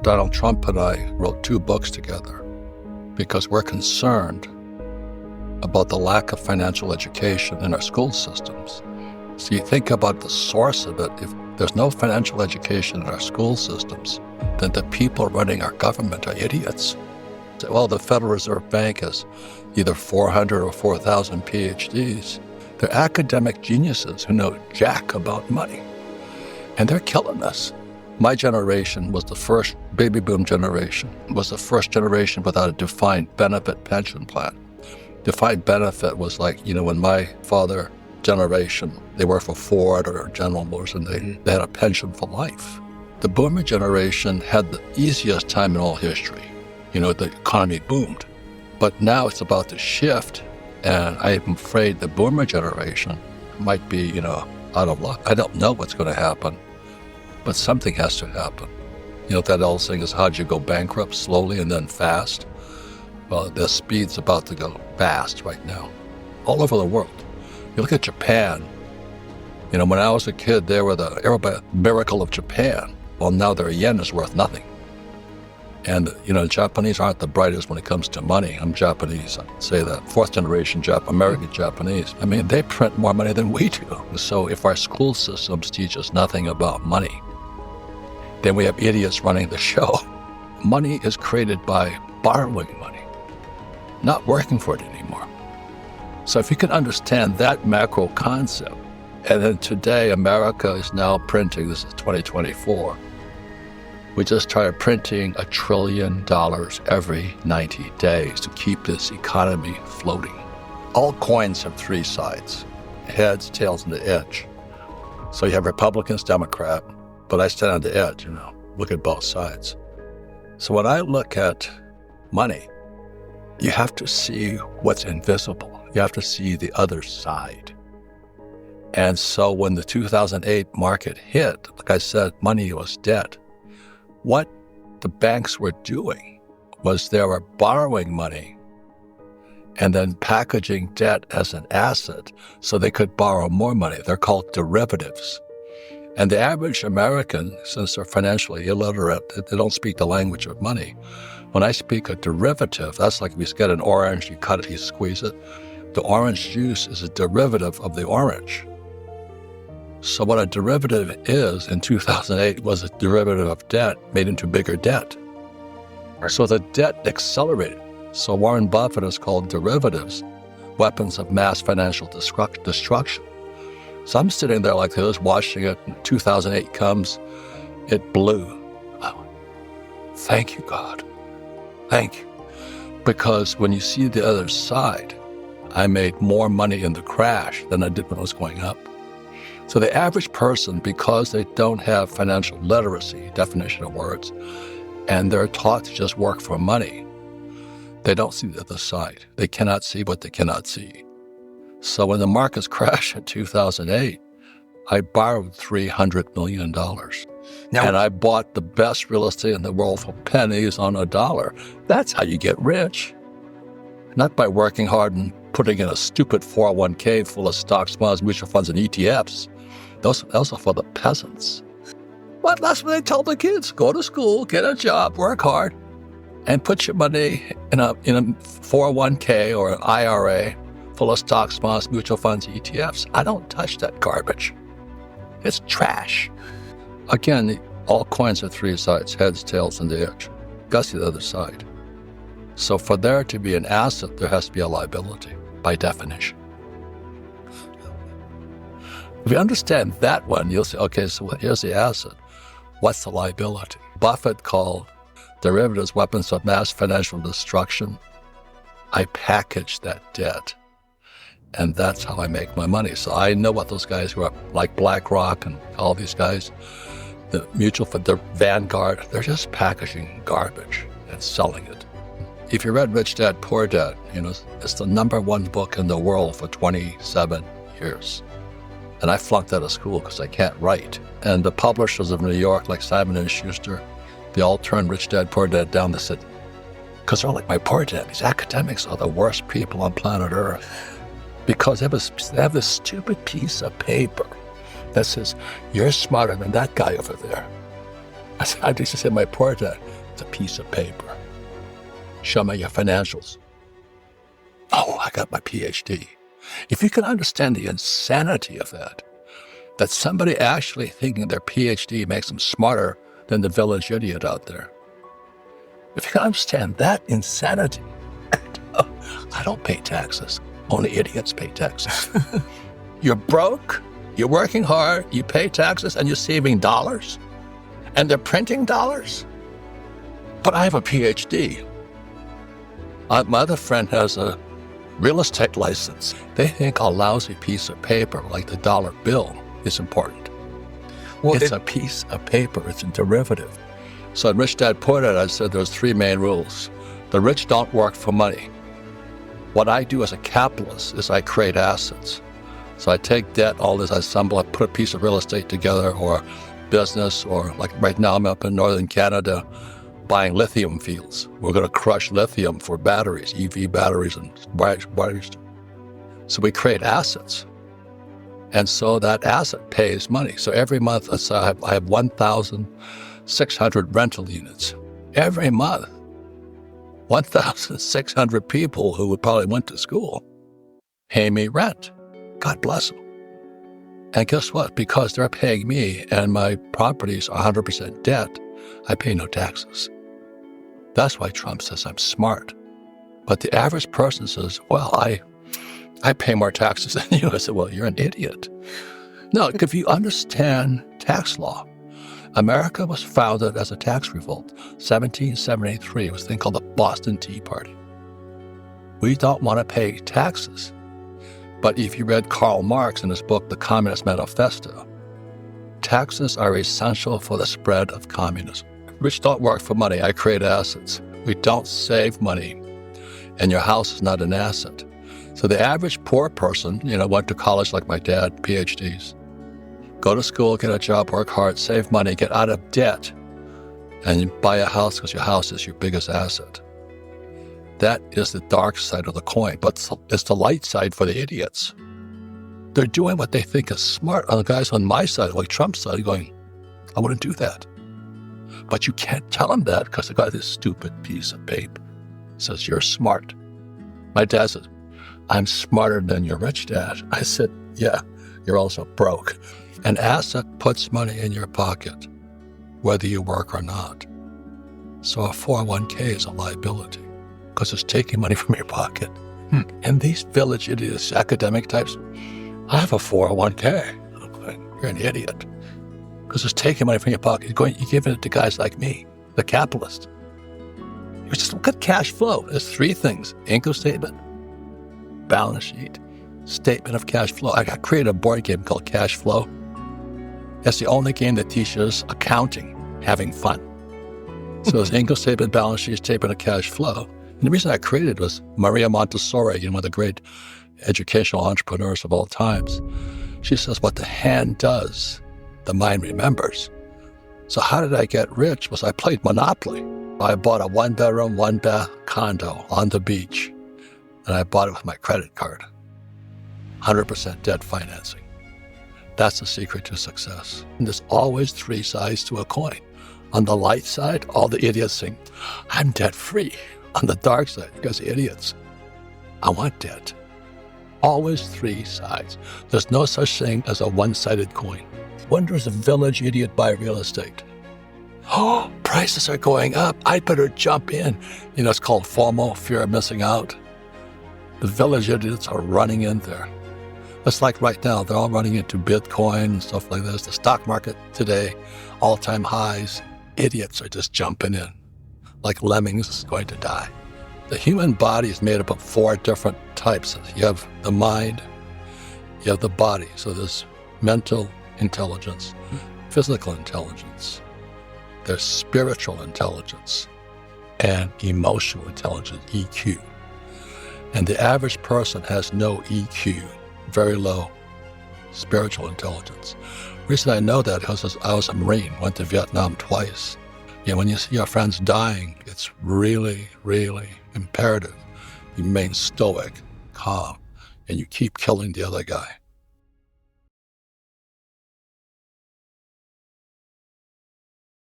Donald Trump and I wrote 2 books together because we're concerned about the lack of financial education in our school systems. So you think about the source of it. If there's no financial education in our school systems, then the people running our government are idiots. Well, the Federal Reserve Bank has either 400 or 4,000 PhDs. They're academic geniuses who know jack about money. And they're killing us. My generation was the first baby boom generation, was the first generation without a defined benefit pension plan. Defined benefit was like, when my father generation, they worked for Ford or General Motors and they had a pension for life. The boomer generation had the easiest time in all history. The economy boomed. But now it's about to shift, and I'm afraid the boomer generation might be, out of luck. I don't know what's going to happen, but something has to happen. That old saying is, how'd you go bankrupt? Slowly and then fast? Well, the speed's about to go fast right now, all over the world. You look at Japan. When I was a kid, they were the miracle of Japan. Well, now their yen is worth nothing. And, Japanese aren't the brightest when it comes to money. I'm Japanese, I'd say that. 4th generation American Japanese. They print more money than we do. So if our school systems teach us nothing about money, then we have idiots running the show. Money is created by borrowing money, not working for it anymore. So if you can understand that macro concept, and then today America is now printing, this is 2024, we just started printing $1 trillion every 90 days to keep this economy floating. All coins have 3 sides, heads, tails, and the edge. So you have Republicans, Democrat, but I stand on the edge, look at both sides. So when I look at money, you have to see what's invisible. You have to see the other side. And so when the 2008 market hit, like I said, money was dead. What the banks were doing was they were borrowing money and then packaging debt as an asset so they could borrow more money. They're called derivatives. And the average American, since they're financially illiterate, they don't speak the language of money. When I speak a derivative, that's like if you get an orange, you cut it, you squeeze it. The orange juice is a derivative of the orange. So what a derivative is in 2008 was a derivative of debt made into bigger debt. So the debt accelerated. So Warren Buffett is called derivatives, weapons of mass financial destruction. So I'm sitting there like this, watching it, and 2008 comes, it blew. Oh, thank you, God. Thank you. Because when you see the other side, I made more money in the crash than I did when I was going up. So the average person, because they don't have financial literacy, definition of words, and they're taught to just work for money, they don't see the other side. They cannot see what they cannot see. So when the markets crashed in 2008, I borrowed $300 million. And I bought the best real estate in the world for pennies on a dollar. That's how you get rich. Not by working hard and putting in a stupid 401k full of stocks, bonds, mutual funds, and ETFs. Those are for the peasants. But that's what they tell the kids. Go to school, get a job, work hard, and put your money in a 401k or an IRA full of stocks, bonds, mutual funds, ETFs. I don't touch that garbage. It's trash. Again, all coins have 3 sides, heads, tails, and the edge. Got to see the other side. So for there to be an asset, there has to be a liability, by definition. If you understand that one, you'll say, okay, so here's the asset. What's the liability? Buffett called derivatives weapons of mass financial destruction. I package that debt, and that's how I make my money. So I know what those guys who are like BlackRock and all these guys, the mutual fund, the Vanguard, they're just packaging garbage and selling it. If you read Rich Dad, Poor Dad, it's the #1 book in the world for 27 years. And I flunked out of school because I can't write. And the publishers of New York, like Simon & Schuster, they all turned Rich Dad, Poor Dad down. They said, because they're like my poor dad, these academics are the worst people on planet Earth. Because they have this stupid piece of paper that says, you're smarter than that guy over there. I used to say my poor dad, it's a piece of paper. Show me your financials. Oh, I got my PhD. If you can understand the insanity of that somebody actually thinking their PhD makes them smarter than the village idiot out there. If you can understand that insanity, I don't pay taxes. Only idiots pay taxes. You're broke, you're working hard, you pay taxes, and you're saving dollars. And they're printing dollars. But I have a PhD. My other friend has a real estate license. They think a lousy piece of paper like the dollar bill is important. Well, it's a piece of paper. It's a derivative. So in Rich Dad, Poor Dad, I said there's 3 main rules. The rich don't work for money. What I do as a capitalist is I create assets. So I take debt, all this, I assemble, I put a piece of real estate together or business, or like right now I'm up in northern Canada buying lithium fields. We're going to crush lithium for batteries, EV batteries and wires. So we create assets. And so that asset pays money. So every month, I have 1,600 rental units. Every month, 1,600 people who would probably went to school pay me rent. God bless them. And guess what? Because they're paying me and my properties are 100% debt, I pay no taxes. That's why Trump says I'm smart. But the average person says, well, I pay more taxes than you. I said, well, you're an idiot. No, if you understand tax law, America was founded as a tax revolt. 1773 was a thing called the Boston Tea Party. We don't want to pay taxes. But if you read Karl Marx in his book, The Communist Manifesto, taxes are essential for the spread of communism. Rich don't work for money. I create assets. We don't save money. And your house is not an asset. So the average poor person, went to college like my dad, PhDs, go to school, get a job, work hard, save money, get out of debt, and you buy a house because your house is your biggest asset. That is the dark side of the coin, but it's the light side for the idiots. They're doing what they think is smart. And the guys on my side, like Trump's side, going, I wouldn't do that. But you can't tell them that because they got this stupid piece of paper. It says, you're smart. My dad says, I'm smarter than your rich dad. I said, yeah, you're also broke. An asset puts money in your pocket, whether you work or not. So a 401k is a liability because it's taking money from your pocket. And these village idiots, academic types, I have a 401k. I'm going, you're an idiot. Because it's taking money from your pocket. You're giving it to guys like me, the capitalist. You just look at cash flow. There's 3 things: income statement, balance sheet, statement of cash flow. I created a board game called Cash Flow. That's the only game that teaches accounting, having fun. So it's income statement, balance sheet, statement of cash flow. And the reason I created it was Maria Montessori, one of the great educational entrepreneurs of all times. She says, what the hand does, the mind remembers. So how did I get rich? Was I played Monopoly. I bought a 1-bedroom, 1-bath condo on the beach, and I bought it with my credit card. 100% debt financing. That's the secret to success. And there's always 3 sides to a coin. On the light side, all the idiots think, I'm debt-free. On the dark side, you guys are idiots. I want debt. Always 3 sides. There's no such thing as a one-sided coin. When does a village idiot buy real estate? Oh, prices are going up. I better jump in. It's called FOMO, fear of missing out. The village idiots are running in there. It's like right now, they're all running into Bitcoin and stuff like this. The stock market today, all-time highs. Idiots are just jumping in. Like lemmings is going to die. The human body is made up of 4 different types. You have the mind, you have the body. So there's mental intelligence, physical intelligence, there's spiritual intelligence, and emotional intelligence, EQ. And the average person has no EQ, very low spiritual intelligence. The reason I know that is I was a Marine, went to Vietnam twice. When you see your friends dying, it's really, really imperative you remain stoic, calm, and you keep killing the other guy.